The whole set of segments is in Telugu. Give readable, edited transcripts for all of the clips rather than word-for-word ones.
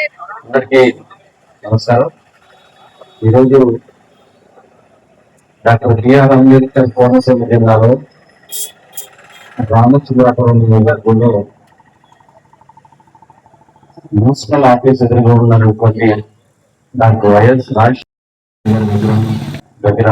అందరికీ నమస్కారం. ఈరోజు డాక్టర్ బిఆర్ అంబేద్కర్ కోనసీమ జిల్లాలో రామచంద్రాపురం నియోజకవర్గంలో మున్సిపల్ ఆఫీస్ ఎదురుగా ఉన్నటువంటి డాక్టర్ వైఎస్ రాజశేఖర దగ్గర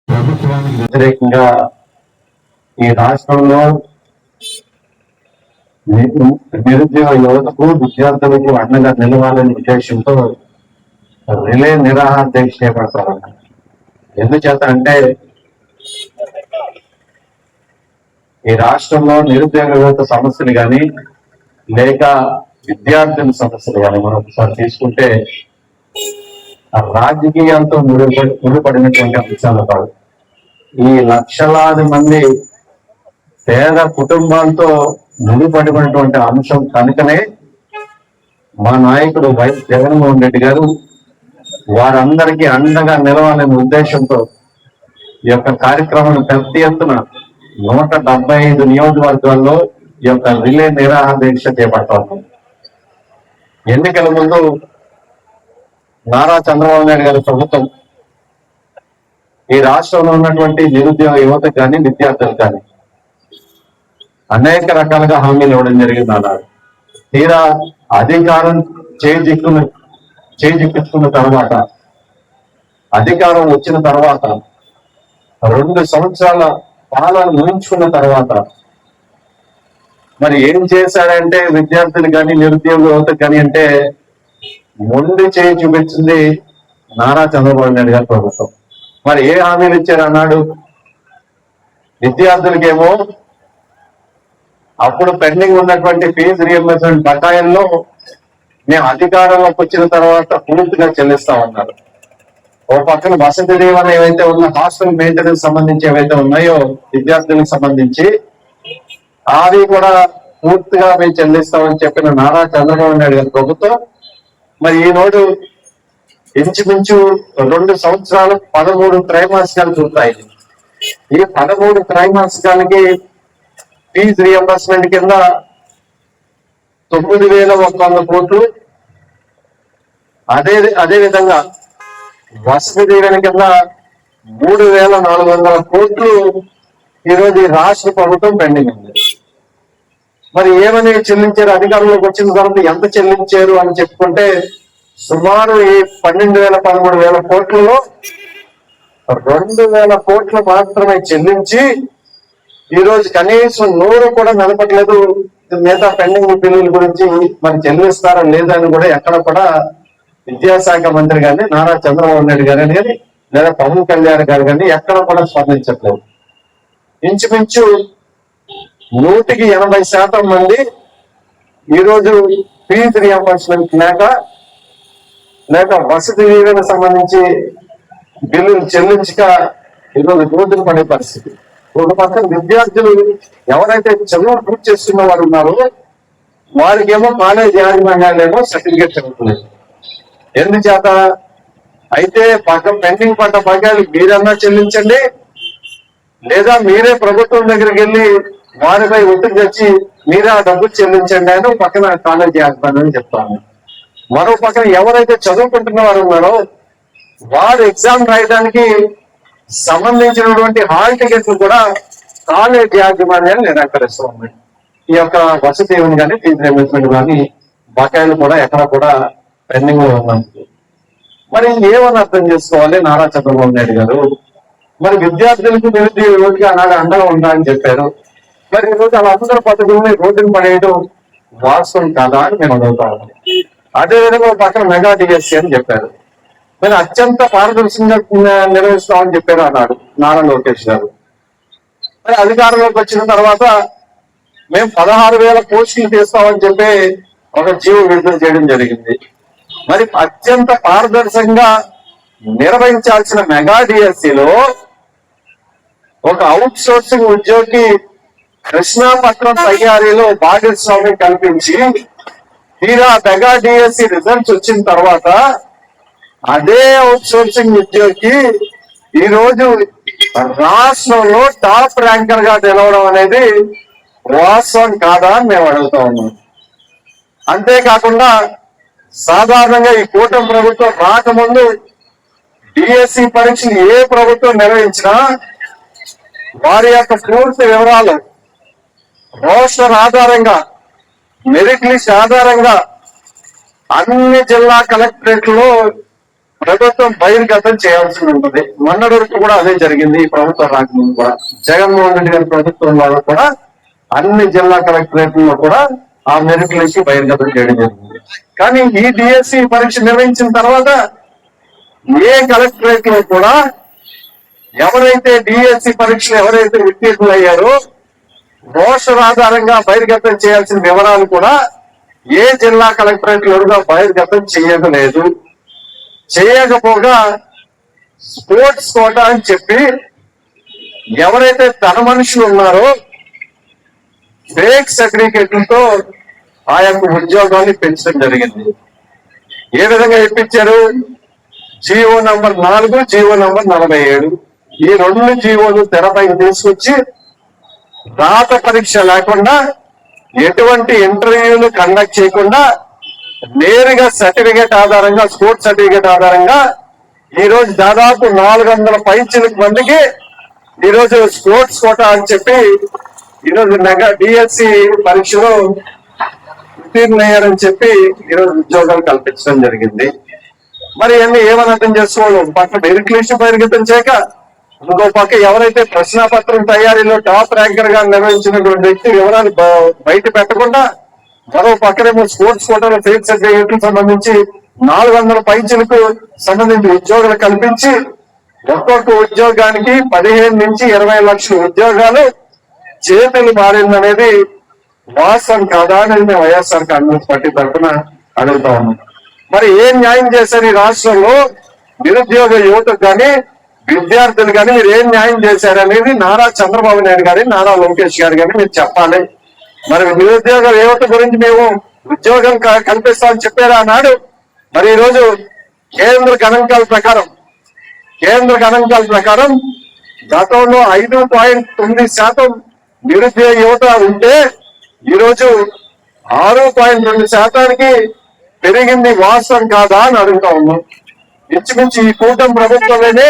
ప్రభుత్వానికి వ్యతిరేకంగా ఈ రాష్ట్రంలో నిరుద్యోగ యువతకు విద్యార్థులకు అండగా నిలవాలనే ఉద్దేశంతో రిలే నిరాహార దీక్ష చేపడతారు. ఎందుచేత అంటే ఈ రాష్ట్రంలో నిరుద్యోగ యువత సమస్యలు కానీ లేక విద్యార్థుల సమస్యలు కానీ మనం ఒకసారి తీసుకుంటే రాజకీయాలతో ముడిపడినటువంటి అంశాలు కాదు. ఈ లక్షలాది మంది పేద కుటుంబాలతో ముడిపడినటువంటి అంశం కనుకనే మా నాయకుడు వైఎస్ జగన్మోహన్ రెడ్డి గారు వారందరికీ అండగా నిలవాలనే ఉద్దేశంతో ఈ యొక్క కార్యక్రమం పెద్ద ఎత్తున 175 నియోజకవర్గాల్లో ఈ యొక్క రిలే నిరాహార దీక్ష చేపడతాం. ఎన్నికల ముందు నారా చంద్రబాబు నాయుడు గారి ప్రభుత్వం ఈ రాష్ట్రంలో ఉన్నటువంటి నిరుద్యోగ యువతకు కానీ విద్యార్థులకు కానీ అనేక రకాలుగా హామీలు ఇవ్వడం జరిగింది అన్నారు. తీరా అధికారం చేజిక్కించుకున్న తర్వాత అధికారం వచ్చిన తర్వాత 2 సంవత్సరాల పాలన ముగించుకున్న తర్వాత మరి ఏం చేశాడంటే విద్యార్థులు కానీ నిరుద్యోగ యువతకు కానీ అంటే మొండి చేయి చూపించింది నారా చంద్రబాబు నాయుడు గారి ప్రభుత్వం. మరి ఏ హామీలు ఇచ్చారు అన్నాడు. విద్యార్థులకేమో అప్పుడు పెండింగ్ ఉన్నటువంటి ఫీజు రియంబర్స్మెంట్ బకాయిల్లో మేము అధికారంలోకి వచ్చిన తర్వాత పూర్తిగా చెల్లిస్తామన్నారు. ఓ పక్కన వసతి దీవెన ఏవైతే ఉన్న హాస్టల్ మెయింటెనెన్స్ సంబంధించి ఏవైతే ఉన్నాయో విద్యార్థులకు సంబంధించి అవి కూడా పూర్తిగా మేము చెల్లిస్తామని చెప్పిన నారా చంద్రబాబు నాయుడు గారి ప్రభుత్వం మరి ఈరోజు ఇంచుమించు 2 సంవత్సరాలు 13 త్రైమాసికాలు చూస్తాయి. ఈ 13 త్రైమాసికాలకి ఫీజు రియంబర్స్మెంట్ కింద 9,100 కోట్లు, అదే విధంగా వసతి దీవెన కింద 3,400 కోట్లు ఈరోజు ఈ రాష్ట్ర ప్రభుత్వం పెండింగ్ ఉంది. మరి ఏమని చెల్లించారు, అధికారంలోకి వచ్చిన తర్వాత ఎంత చెల్లించారు అని చెప్పుకుంటే సుమారు ఈ 12,000-13,000 కోట్లలో 2,000 కోట్లు మాత్రమే చెల్లించి ఈరోజు కనీసం 100 కూడా నిలపట్లేదు. మిగతా పెండింగ్ బిల్లుల గురించి మరి చెల్లిస్తారా లేదా అని కూడా ఎక్కడ కూడా విద్యాశాఖ మంత్రి కానీ నారా చంద్రబాబు నాయుడు గారు కానీ లేదా పవన్ కళ్యాణ్ గారు కానీ ఎక్కడ కూడా స్పందించట్లేదు. ఇంచుమించు 180% మంది ఈరోజు ఫీజు రియంబర్స్మెంట్ లేక వసతి దీవెన సంబంధించి బిల్లులు చెల్లించక ఈరోజు రోజులు పడే పరిస్థితి. ఒక పక్కన విద్యార్థులు ఎవరైతే చదువు పూర్తి చేస్తున్న వారు ఉన్నారో వారికేమో కాలేజ్ యాజమాన్యాలేమో సర్టిఫికేట్ చదువుతున్నారు. ఎందుచేత అయితే పెండింగ్ పడ్డ బకాయిలు మీరన్నా చెల్లించండి, లేదా మీరే ప్రభుత్వం దగ్గరికి వెళ్ళి వారిపై ఒత్తిడి తెచ్చి మీరే ఆ డబ్బులు చెల్లించండి అని పక్కన కాలేజ్ యాజమాన్యం చెప్తాను. మరో పక్కన ఎవరైతే చదువుకుంటున్న వారు ఉన్నారో వారు ఎగ్జామ్ రాయడానికి సంబంధించినటువంటి హాల్ టికెట్లు కూడా కాలేజ్ యాజమాన్యాన్ని నిరాకరిస్తూ ఉన్నాయి. ఈ యొక్క వసతి ఏమని కానీ ఫీజు రియంబర్స్మెంట్ కానీ బకాయిలు కూడా ఎక్కడ కూడా పెండింగ్ లో ఉన్నాయి. మరి ఏమని అర్థం చేసుకోవాలి నారా చంద్రబాబు నాయుడు గారు? మరి విద్యార్థులకు నిరుద్యోగ యువతకి ఆనాడు అండగా ఉండాలని చెప్పారు. మరి ఈరోజు వాళ్ళందరూ పథకాలని రోడ్డును పడేయడం వాస్తవం కాదా అని మేము అడుగుతా ఉన్నాం. అదేవిధంగా పక్కన మెగా డిఎస్సీ అని చెప్పారు. మరి అత్యంత పారదర్శకంగా నిర్వహిస్తామని చెప్పారు అన్నాడు నారా లోకేష్ గారు. మరి అధికారంలోకి వచ్చిన తర్వాత మేము 16,000 పోస్టులు తీస్తామని చెప్పి ఒక జీవో విడుదల చేయడం జరిగింది. మరి అత్యంత పారదర్శకంగా నిర్వహించాల్సిన మెగా డిఎస్సీలో ఒక అవుట్ సోర్సింగ్ ఉద్యోగి కృష్ణాపట్నం తయారీలో భాగస్వామ్యం కల్పించి తీరా మెగా డిఎస్సీ రిజల్ట్స్ వచ్చిన తర్వాత అదే అవుట్ సోర్సింగ్ ఉద్యోగి ఈ రోజు రాష్ట్రంలో టాప్ ర్యాంకర్ గా నిలవడం అనేది వాస్తవం కాదా అని మేము అడుగుతా ఉన్నాం. అంతేకాకుండా సాధారణంగా ఈ కూటమి ప్రభుత్వం రాకముందు డిఎస్సి పరీక్షలు ఏ ప్రభుత్వం నిర్వహించినా వారి యొక్క పూర్తి వివరాలు రోస్టర్ ఆధారంగా, మెరిట్ లిస్ట్ ఆధారంగా అన్ని జిల్లా కలెక్టరేట్లో ప్రభుత్వం బహిర్గతం చేయాల్సి ఉంటుంది. మొన్నటి వరకు కూడా అదే జరిగింది. ఈ ప్రభుత్వం రాకముందు కూడా జగన్మోహన్ రెడ్డి గారి ప్రభుత్వం వాళ్ళు కూడా అన్ని జిల్లా కలెక్టరేట్లో కూడా ఆ మెరిట్ లిస్ట్ బహిర్గతం చేయడం జరిగింది. కానీ ఈ డిఎస్సి పరీక్ష నిర్వహించిన తర్వాత ఏ కలెక్టరేట్ లో కూడా ఎవరైతే డిఎస్సి పరీక్షలు ఎవరైతే ఉత్తీర్ణులు అయ్యారో రోస్టర్ ఆధారంగా బహిర్గతం చేయాల్సిన వివరాలు కూడా ఏ జిల్లా కలెక్టరేట్లుగా బహిర్గతం చేయలేదు. చేయకపోగా స్పోర్ట్స్ కోటా అని చెప్పి ఎవరైతే తన మనుషులు ఉన్నారో ఫేక్ సర్టిఫికెట్లతో ఆ యొక్క ఉద్యోగాన్ని పెంచడం జరిగింది. ఏ విధంగా ఇప్పించారు? జీవో నంబర్ 4, జీవో నంబర్ 47 ఈ 2 జీవోలు తెరపైకి తీసుకొచ్చి రాత పరీక్ష లేకుండా, ఎటువంటి ఇంటర్వ్యూలు కండక్ట్ చేయకుండా నేరుగా సర్టిఫికేట్ ఆధారంగా, స్పోర్ట్స్ సర్టిఫికేట్ ఆధారంగా ఈరోజు దాదాపు 400 పైచిలకు మందికి ఈరోజు స్పోర్ట్స్ కోటా అని చెప్పి ఈరోజు మెగా డిఎస్సి పరీక్షలో ఉత్తీర్ణయ్యారని చెప్పి ఈరోజు ఉద్యోగాలు కల్పించడం జరిగింది. మరి ఇవన్నీ ఏమని అర్థం చేసుకోవాలి? పక్క మెరిట్ లిస్ట్ బహిర్గతం చేయక, ఇంకో పక్క ఎవరైతే ప్రశ్నాపత్రం తయారీలో టాప్ ర్యాంకర్ గా నిర్వహించినటువంటి వ్యక్తి వివరాలు బయట పెట్టకుండా, మరో పక్కనేమో స్పోర్ట్స్ కోటాలో ఫేక్ సర్టిఫికేట్లకు సంబంధించి 400 పైచిలకు సంబంధించి ఉద్యోగాలు కల్పించి ఒక్కొక్క ఉద్యోగానికి 15 నుంచి 20 లక్షల ఉద్యోగాలు చేతులు మారిందనేది వాస్తవం కాదా అనేది మేము వైఎస్ఆర్ కాంగ్రెస్ పార్టీ తరఫున అడుగుతా ఉన్నాం. మరి ఏం న్యాయం చేశారు ఈ రాష్ట్రంలో నిరుద్యోగ యువతకు కానీ, విద్యార్థులు కానీ మీరు ఏం న్యాయం చేశారనేది నారా చంద్రబాబు నాయుడు గారి, నారా లోకేష్ గారు కానీ మీరు చెప్పాలి. మరి నిరుద్యోగ యువత గురించి మేము ఉద్యోగం కల్పిస్తామని చెప్పారు ఆనాడు. మరి ఈరోజు కేంద్ర గణాంకాల ప్రకారం గతంలో 5.9% నిరుద్యోగ యువత ఉంటే ఈరోజు 6.2% పెరిగింది. వాస్తవం కాదా అని అడుగుతా ఉన్నాం. ఇంచుమించు ఈ కూటమి ప్రభుత్వంలోనే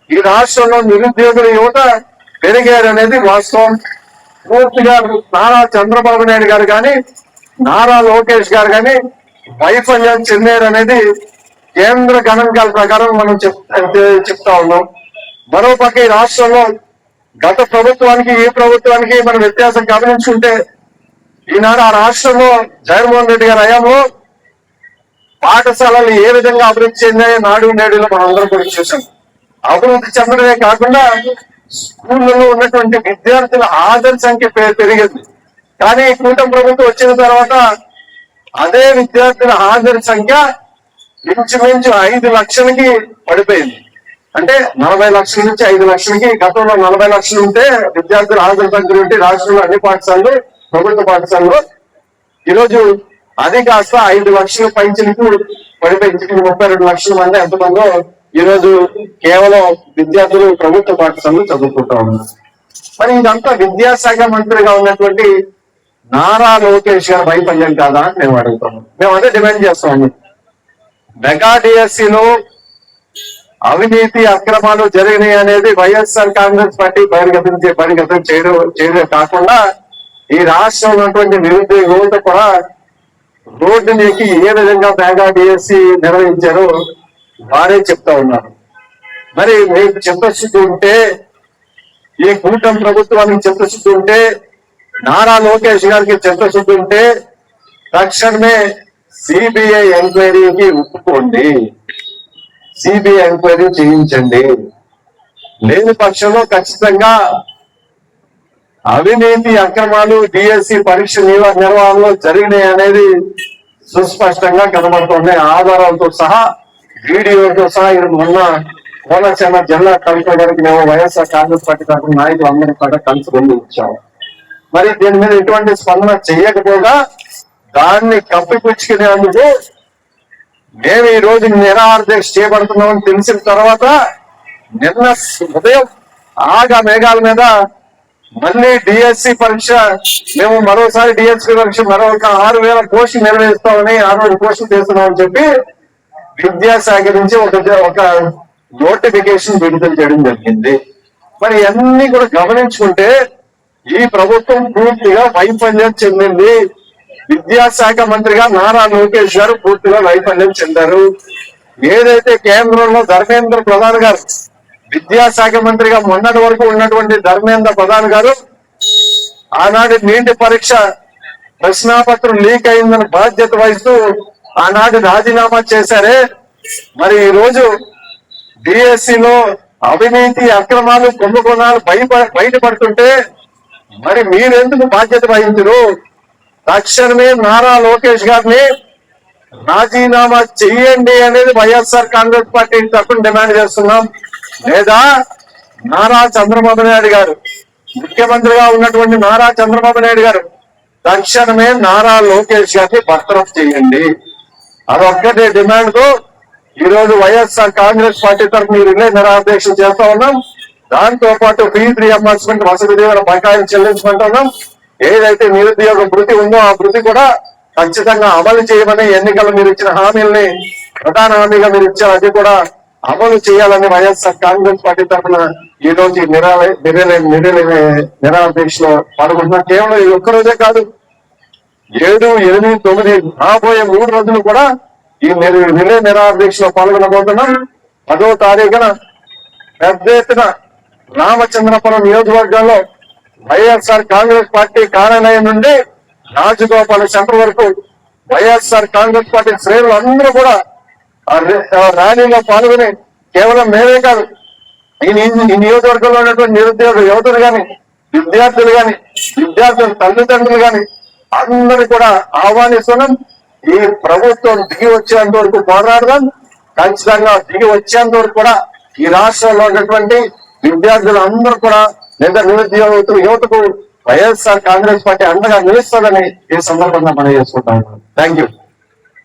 ఈ రాష్ట్రంలో నిరుద్యోగుల యువత పెరిగారనేది వాస్తవం. పూర్తిగా నారా చంద్రబాబు నాయుడు గారు కానీ, నారా లోకేష్ గారు కానీ వైఫల్యం చెందారనేది కేంద్ర గణాంకాల ప్రకారం మనం చెప్తా ఉన్నాం. మరోపక్క ఈ రాష్ట్రంలో గత ప్రభుత్వానికి ఈ ప్రభుత్వానికి మనం వ్యత్యాసం గమనించుకుంటే, ఈనాడు ఆ రాష్ట్రంలో జగన్మోహన్ రెడ్డి గారి హయాంలో పాఠశాలలు ఏ విధంగా అభివృద్ధి చెందాయో నాడు నేడులో మనం అందరం కూడా చూసాం. అభివృద్ధి చెందడమే కాకుండా స్కూళ్ళలో ఉన్నటువంటి విద్యార్థుల హాజరు సంఖ్య పెరిగింది. కానీ కూటమి ప్రభుత్వం వచ్చిన తర్వాత అదే విద్యార్థుల హాజరు సంఖ్య ఇంచుమించు 5 లక్షలకి పడిపోయింది. అంటే 40 లక్షల నుంచి 5 లక్షలకి, గతంలో 40 లక్షలు ఉంటే విద్యార్థుల హాజరు సంఖ్య ఉంటే రాష్ట్రంలో అన్ని పాఠశాలలు, ప్రభుత్వ పాఠశాలలో ఈరోజు అది కాస్త 5 లక్షల పైచిలకు పడిపోయింది. 32 లక్షల మంది ఎంతమందో ఈరోజు కేవలం విద్యార్థులు ప్రభుత్వ పాఠశాలలో చదువుకుంటా ఉన్నారు. మరి ఇదంతా విద్యాశాఖ మంత్రిగా ఉన్నటువంటి నారా లోకేష్ గారు వైఫల్యం కాదా అని మేము అడుగుతాము. మేము అదే డిమాండ్ చేస్తాము. మెగా డిఎస్సిలో అవినీతి అక్రమాలు జరిగినాయి అనేది వైఎస్ఆర్ కాంగ్రెస్ పార్టీ బహిర్గతం చేయడం కాకుండా ఈ రాష్ట్రంలో ఉన్నటువంటి నిరుద్యోగ యువత కూడా రోడ్డు నీకి ఏ విధంగా మెగా డిఎస్సి నిర్వహించారో వారే చెప్తా ఉన్నారు. మరి మీకు చిత్తశుద్ధి ఉంటే, ఈ కూటమి ప్రభుత్వానికి చిత్తశుద్ధి ఉంటే, నారా లోకేష్ గారికి చిత్తశుద్ధి ఉంటే తక్షణమే సిబిఐ ఎంక్వైరీకి ఒప్పుకోండి, సిబిఐ ఎంక్వైరీ చేయించండి. లేని పక్షంలో ఖచ్చితంగా అవినీతి అక్రమాలు డిఎస్సి పరీక్ష నిర్వహణలో జరిగినాయి అనేది సుస్పష్టంగా కనబడుతున్నాయి. ఆధారాలతో సహా, వీడియోతో సహా. మొన్న కోనసీమ జిల్లా కలెక్టర్ గారికి మేము వైఎస్ఆర్ కాంగ్రెస్ పార్టీ తరఫున నాయకులు అందరూ కూడా కలిసి వెళ్ళి ఇచ్చాము. మరి దీని మీద ఎటువంటి స్పందన చేయకపోగా దాన్ని కప్పిపుచ్చుకునేందుకు మేము ఈ రోజు నిరాహార దీక్ష చేయబడుతున్నామని తెలిసిన తర్వాత నిన్న ఉదయం ఆగా మేఘాల మీద మళ్ళీ డిఎస్సి పరీక్ష మేము మరోసారి డిఎస్సి పరీక్ష మరొక 6,000 పోస్టులు నిర్వహిస్తామని 6,000 పోస్టులు చేస్తున్నామని చెప్పి విద్యాశాఖ నుంచి ఒక నోటిఫికేషన్ విడుదల చేయడం జరిగింది. మరి అన్ని కూడా గమనించుకుంటే ఈ ప్రభుత్వం పూర్తిగా వైఫల్యం చెందింది. విద్యాశాఖ మంత్రిగా నారా లోకేష్ గారు పూర్తిగా వైఫల్యం చెందారు. ఏదైతే కేంద్రంలో ధర్మేంద్ర ప్రధాన్ గారు విద్యాశాఖ మంత్రిగా మొన్నటి వరకు ఉన్నటువంటి ధర్మేంద్ర ప్రధాన్ గారు ఆనాటి నీటి పరీక్ష ప్రశ్నాపత్రం లీక్ అయిందని బాధ్యత వహిస్తూ ఆనాటి రాజీనామా చేశారే, మరి ఈ రోజు డిఎస్సిలో అవినీతి అక్రమాలు కుంభకోణాలు బయటపడుతుంటే మరి మీరెందుకు బాధ్యత వహించరు? తక్షణమే నారా లోకేష్ గారిని రాజీనామా చెయ్యండి అనేది వైఎస్ఆర్ కాంగ్రెస్ పార్టీ తరఫున డిమాండ్ చేస్తున్నాం. లేదా నారా చంద్రబాబు నాయుడు గారు ముఖ్యమంత్రిగా ఉన్నటువంటి నారా చంద్రబాబు నాయుడు గారు తక్షణమే నారా లోకేష్ గారిని బర్తరఫ్ చేయండి. అదొక్కటే డిమాండ్ తో ఈ రోజు వైఎస్ఆర్ కాంగ్రెస్ పార్టీ తరఫున రిలే నిరాదీక్ష చేస్తా ఉన్నాం. దాంతో పాటు ఫీజు రీఎంబర్స్మెంట్ వసతి దీవెన బకాయిలు చెల్లించమంటున్నాం. ఏదైతే నిరుద్యోగ భృతి ఉందో ఆ భృతి కూడా ఖచ్చితంగా అమలు చేయమని ఎన్నికలు మీరు ఇచ్చిన హామీల్ని ప్రధాన హామీగా మీరు ఇచ్చారు, అది కూడా అమలు చేయాలని వైఎస్ఆర్ కాంగ్రెస్ పార్టీ తరఫున ఈ రోజు నిరాదీక్షలో పాల్గొంటున్నాం. కేవలం ఇది ఒక్కరోజే కాదు, 7, 8, 9 రాబోయే 3 రోజులు కూడా ఈ రిలే నిరాదీక్షలో పాల్గొనబోతున్నాం. 10వ తారీఖున పెద్ద ఎత్తున రామచంద్రపురం నియోజకవర్గంలో వైఎస్ఆర్ కాంగ్రెస్ పార్టీ కార్యాలయం నుండి రాజగోపాల సెంటర్ వరకు వైఎస్ఆర్ కాంగ్రెస్ పార్టీ శ్రేణులు అందరూ కూడా ర్యాలీలో పాల్గొని కేవలం మేమే కాదు ఈ నియోజకవర్గంలో ఉన్నటువంటి నిరుద్యోగ యువతులు గాని విద్యార్థులు గాని విద్యార్థుల తల్లిదండ్రులు గాని అందరూ కూడా ఆహ్వానిస్తున్నాం. ఈ ప్రభుత్వం దిగి వచ్చేంత వరకు పోరాడదాం. ఖచ్చితంగా దిగి వచ్చేంత వరకు కూడా ఈ రాష్ట్రంలో ఉన్నటువంటి విద్యార్థులు అందరూ కూడా లేదా నిరుద్యోగ యువతకు వైఎస్ఆర్ కాంగ్రెస్ పార్టీ అండగా నిలుస్తుందని ఈ సందర్భంగా మనం చేసుకుంటాం. Thank you.